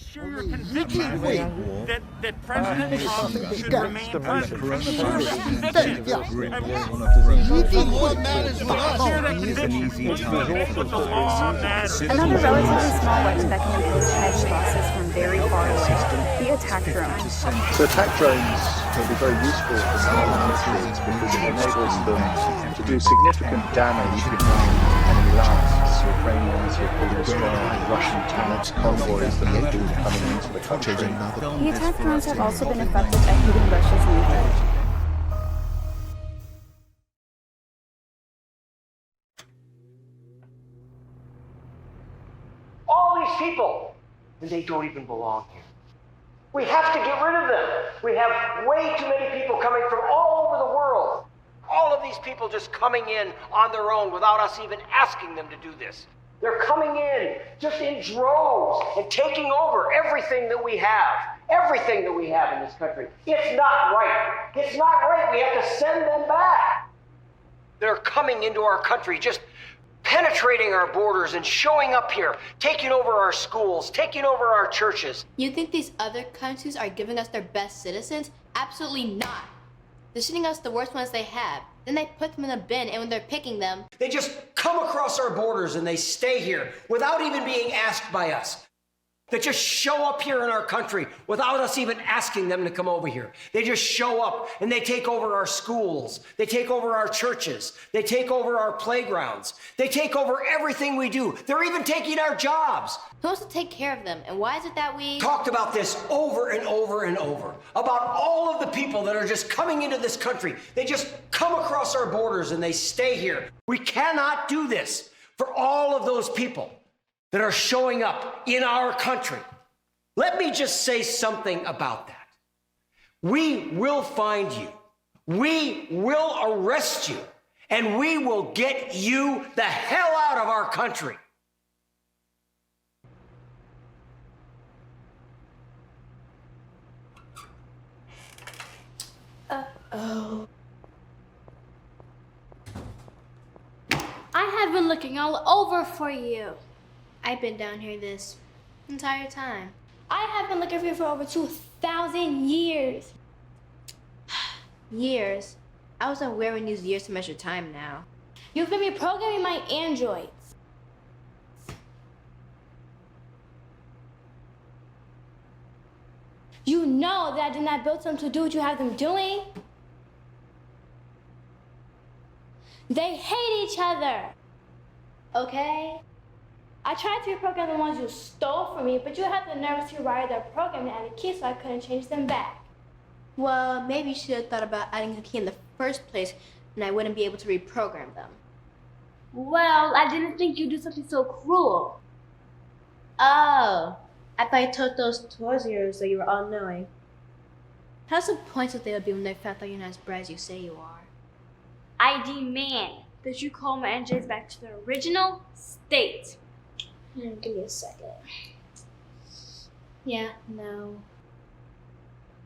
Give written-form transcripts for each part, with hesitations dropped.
share your conviction that President Trump should remain president. Share that conviction. What matters with us? Share that conviction. With the law matters. Another relatively small wedge that can impose hedge losses from very far away, the attack drone. So attack drones can be very useful for small militaries because it enables them to do significant damage behind enemy lines. Ukrainians who are pulling strong Russian tanks, convoys that may be coming into the country. The attack drones have also been effective at hitting Russia's navy. All these people, and they don't even belong here. We have to get rid of them. We have way too many people coming from all over the world. All of these people just coming in on their own without us even asking them to do this. They're coming in just in droves and taking over everything that we have. Everything that we have in this country. It's not right. It's not right. We have to send them back. They're coming into our country, just penetrating our borders and showing up here, taking over our schools, taking over our churches. You think these other countries are giving us their best citizens? Absolutely not. They're sending us the worst ones they have. Then they put them in a bin, and when they're picking them, they just come across our borders and they stay here without even being asked by us. They just show up here in our country without us even asking them to come over here. They just show up and they take over our schools. They take over our churches. They take over our playgrounds. They take over everything we do. They're even taking our jobs. who wants to take care of them? And why is it that we talked about this over and over and over, about all of the people that are just coming into this country? They just come across our borders and they stay here. We cannot do this for all of those people that are showing up in our country. Let me just say something about that. We will find you. We will arrest you. And we will get you the hell out of our country. Uh-oh. I have been looking all over for you. I've been down here this entire time. I have been looking for you for over 2,000 years. Years? I wasn't aware we use years to measure time now. You've been reprogramming my androids. You know that I did not build them to do what you have them doing. They hate each other. Okay? I tried to reprogram the ones you stole from me, but you had the nerve to rewire their program and add a key so I couldn't change them back. Well, maybe you should have thought about adding a key in the first place, and I wouldn't be able to reprogram them. Well, I didn't think you'd do something so cruel. Oh, I thought you took those towards you so you were all-knowing. How disappointed they would be when they found out you're not as bright as you say you are. I demand that you call my androids back to their original state. Give me a second. Yeah, no.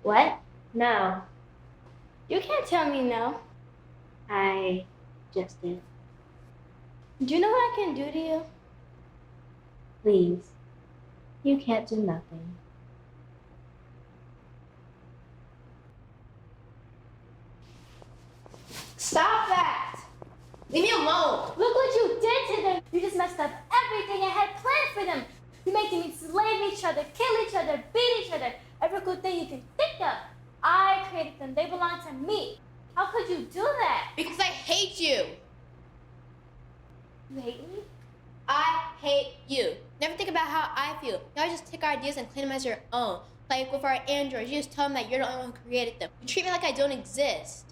What? No. You can't tell me no. I just did. Do you know what I can do to you? Please. You can't do nothing. Stop that! Leave me alone! Look what you did to them! You just messed up everything I had planned for them! You made them enslave each other, kill each other, beat each other, every good thing you can think of. I created them, they belong to me. How could you do that? Because I hate you! You hate me? I hate you. Never think about how I feel. You always just take our ideas and claim them as your own. Like with our androids, you just tell them that you're the only one who created them. You treat me like I don't exist.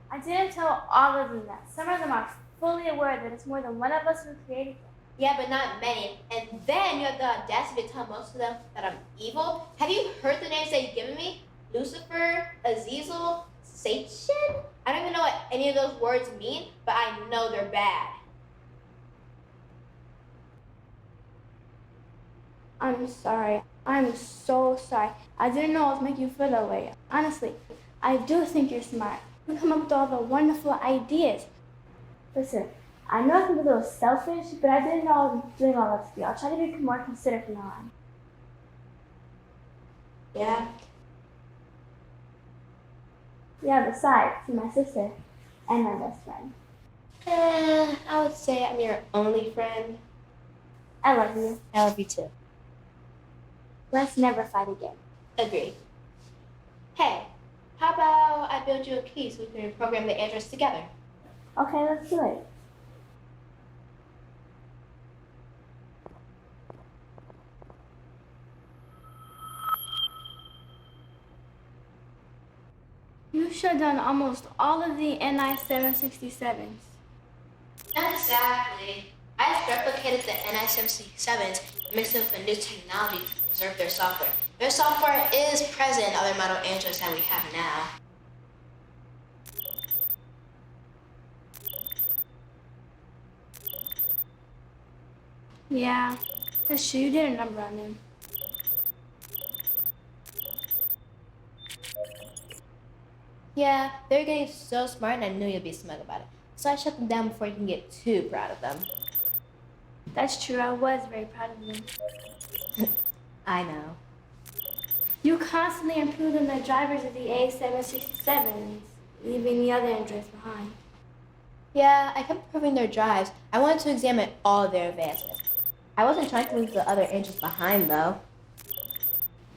I didn't tell all of them that. Some of them are fully aware that it's more than one of us who created them. Yeah, but not many. And then you have the audacity to tell most of them that I'm evil. Have you heard the names that you've given me? Lucifer, Azazel, Satan? I don't even know what any of those words mean, but I know they're bad. I'm sorry. I'm so sorry. I didn't know I was making you feel that way. Honestly, I do think you're smart. You come up with all the wonderful ideas. Listen, I know I can be a little selfish, but I didn't know I was doing all that to you. I'll try to be more considerate from now on. Yeah. Yeah, besides, you're my sister and my best friend. I would say I'm your only friend. I love you. I love you too. Let's never fight again. Agreed. Hey, how about I build you a key so we can reprogram the androids together? Okay, let's do it. You shut down almost all of the NI-767s. Not exactly. I just replicated the NI-767s and mixed them with a new technology to preserve their software. Their software is present in other model androids that we have now. Yeah, that's true. You did a number on them. Yeah, they're getting so smart and I knew you'd be smug about it. So I shut them down before you can get too proud of them. That's true. I was very proud of them. I know. You constantly improved on the drivers of the A767s, leaving the other androids behind. Yeah, I kept improving their drives. I wanted to examine all their advancements. I wasn't trying to leave the other androids behind, though.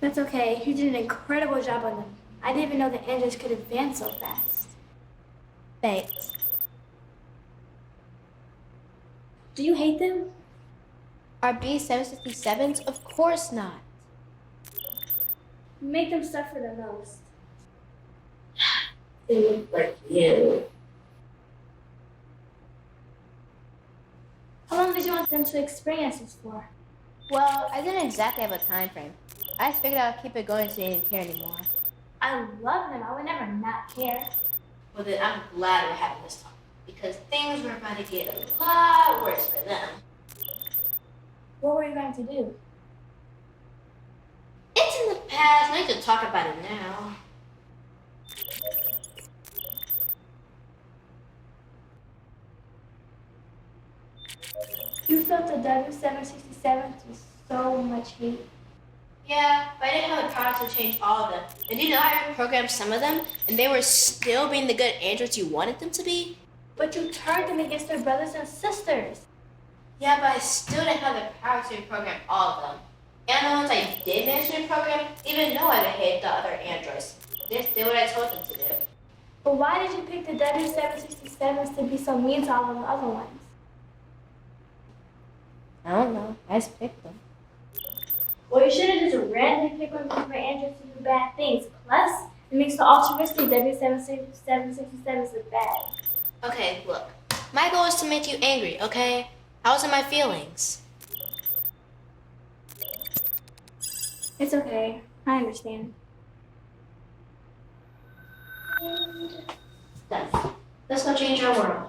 That's okay. You did an incredible job on them. I didn't even know the androids could advance so fast. Thanks. Do you hate them? Are B767s? Of course not. You make them suffer the most. They look like you. How long did you want them to experience this for? Well, I didn't exactly have a time frame. I just figured I'd keep it going so you didn't care anymore. I love them. I would never not care. Well, then I'm glad we're having this talk, because things were about to get a lot worse for them. What were you going to do? It's in the past. I need to talk about it now. You felt the W767s with so much hate. Yeah, but I didn't have the power to change all of them. And did you know I reprogrammed some of them, and they were still being the good androids you wanted them to be? But you turned them against their brothers and sisters. Yeah, but I still didn't have the power to reprogram all of them. And the ones I did manage to reprogram, even though I hated the other androids, they just did what I told them to do. But why did you pick the W767s to be so mean to all of the other ones? I don't know. I just picked them. Well, you should have just randomly picked one of your androids to do bad things. Plus, it makes the altruistic W767s look bad. Okay, look. My goal is to make you angry, okay? I was in my feelings. It's okay. I understand. And done. Let's go change our world.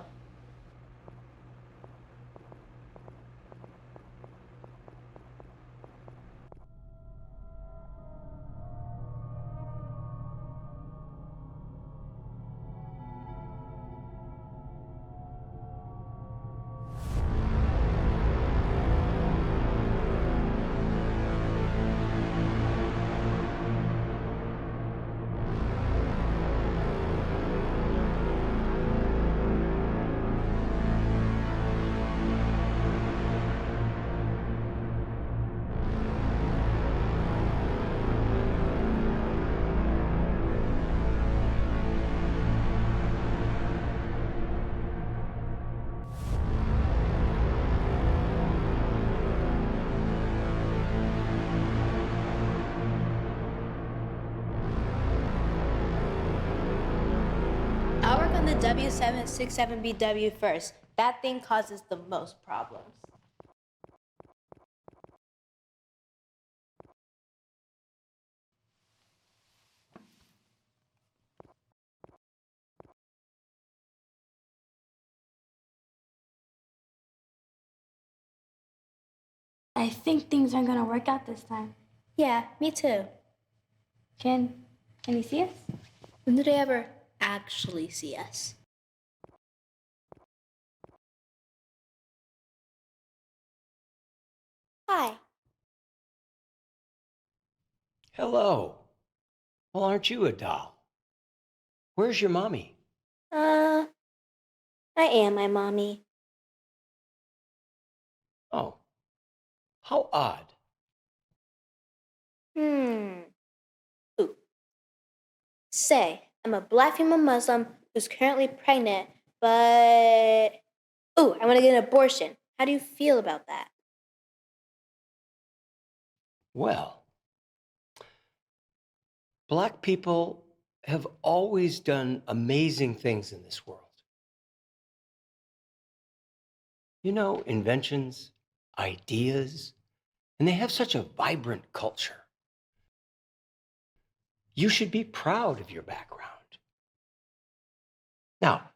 I'll work on the W767BW first. That thing causes the most problems. I think things aren't gonna work out this time. Yeah, me too. Can you see us? When do they ever actually see us? Hi. Hello. Well, aren't you a doll? Where's your mommy? I am my mommy. Oh, how odd. Ooh. Say, I'm a black female Muslim who's currently pregnant, but I want to get an abortion. How do you feel about that? Well, Black people have always done amazing things in this world. You know, inventions, ideas, and they have such a vibrant culture. You should be proud of your background. Now,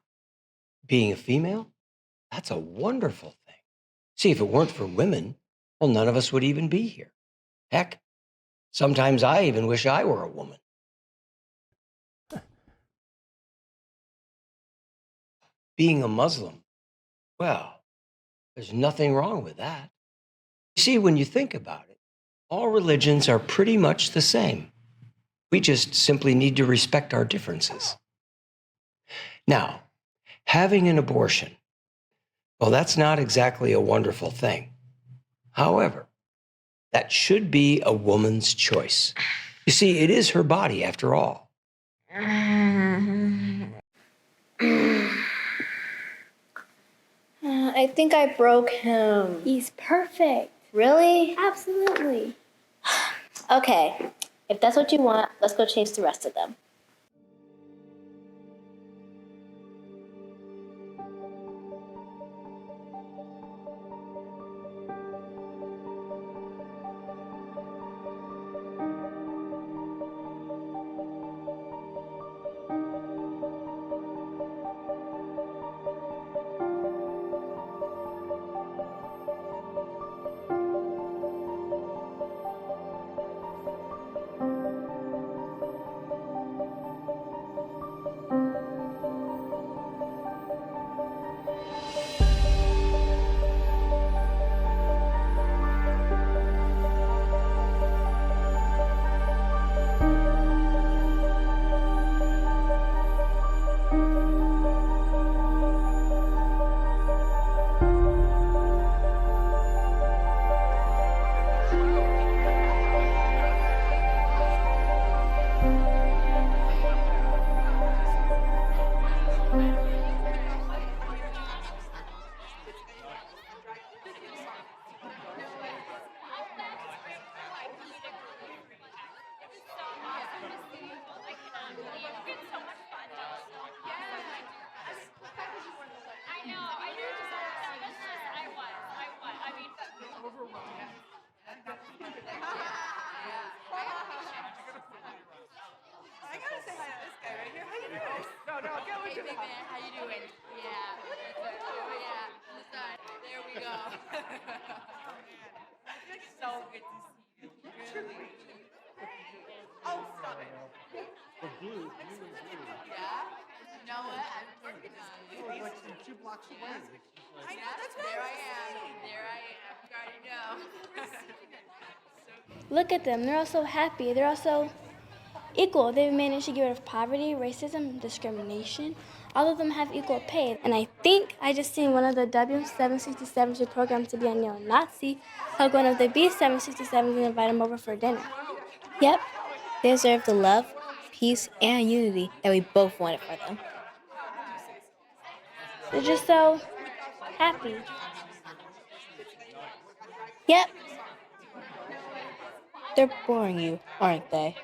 being a female, that's a wonderful thing. See, if it weren't for women, well, none of us would even be here. Heck, sometimes I even wish I were a woman. Being a Muslim, well, there's nothing wrong with that. You see, when you think about it, all religions are pretty much the same. We just simply need to respect our differences. Now, having an abortion, well, that's not exactly a wonderful thing. However, that should be a woman's choice. You see, it is her body after all. I think I broke him. He's perfect. Really? Absolutely. Okay, if that's what you want, let's go chase the rest of them. Look at them. They're all so happy. They're all so equal. They've managed to get rid of poverty, racism, discrimination. All of them have equal pay. And I think I just seen one of the W-767s who programmed to be a neo-Nazi hug one of the B-767s and invite him over for dinner. Yep. They deserve the love, peace, and unity that we both wanted for them. They're just so happy. Yep. They're boring you, aren't they?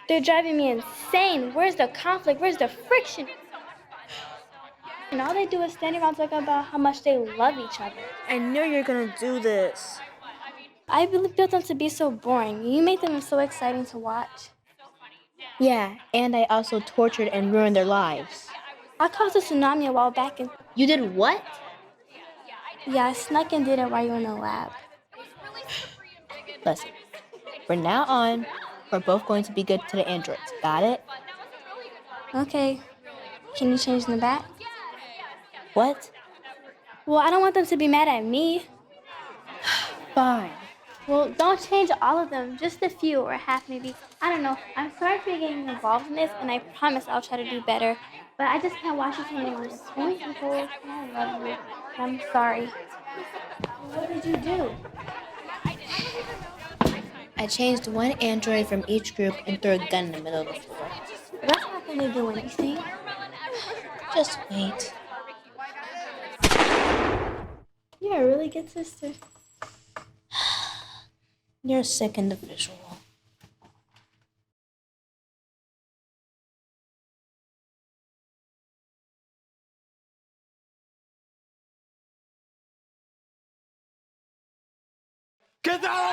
They're driving me insane. Where's the conflict? Where's the friction? And all they do is stand around talking about how much they love each other. I knew you were gonna do this. I really built them to be so boring. You made them so exciting to watch. Yeah, and I also tortured and ruined their lives. I caused a tsunami a while back and... You did what? Yeah, I snuck and did it while you were in the lab. Listen, from now on, we're both going to be good to the androids. Got it? Okay. Can you change in the back? What? Well, I don't want them to be mad at me. Fine. Well, don't change all of them, just a few or half maybe. I don't know. I'm sorry for getting involved in this, and I promise I'll try to do better. But I just can't watch you to anyone's point, Nicole. I love you. I'm sorry. What did you do? I changed one android from each group and threw a gun in the middle of the floor. That's not gonna do anything. Just wait. You're a really good sister. You're a sick individual. Get out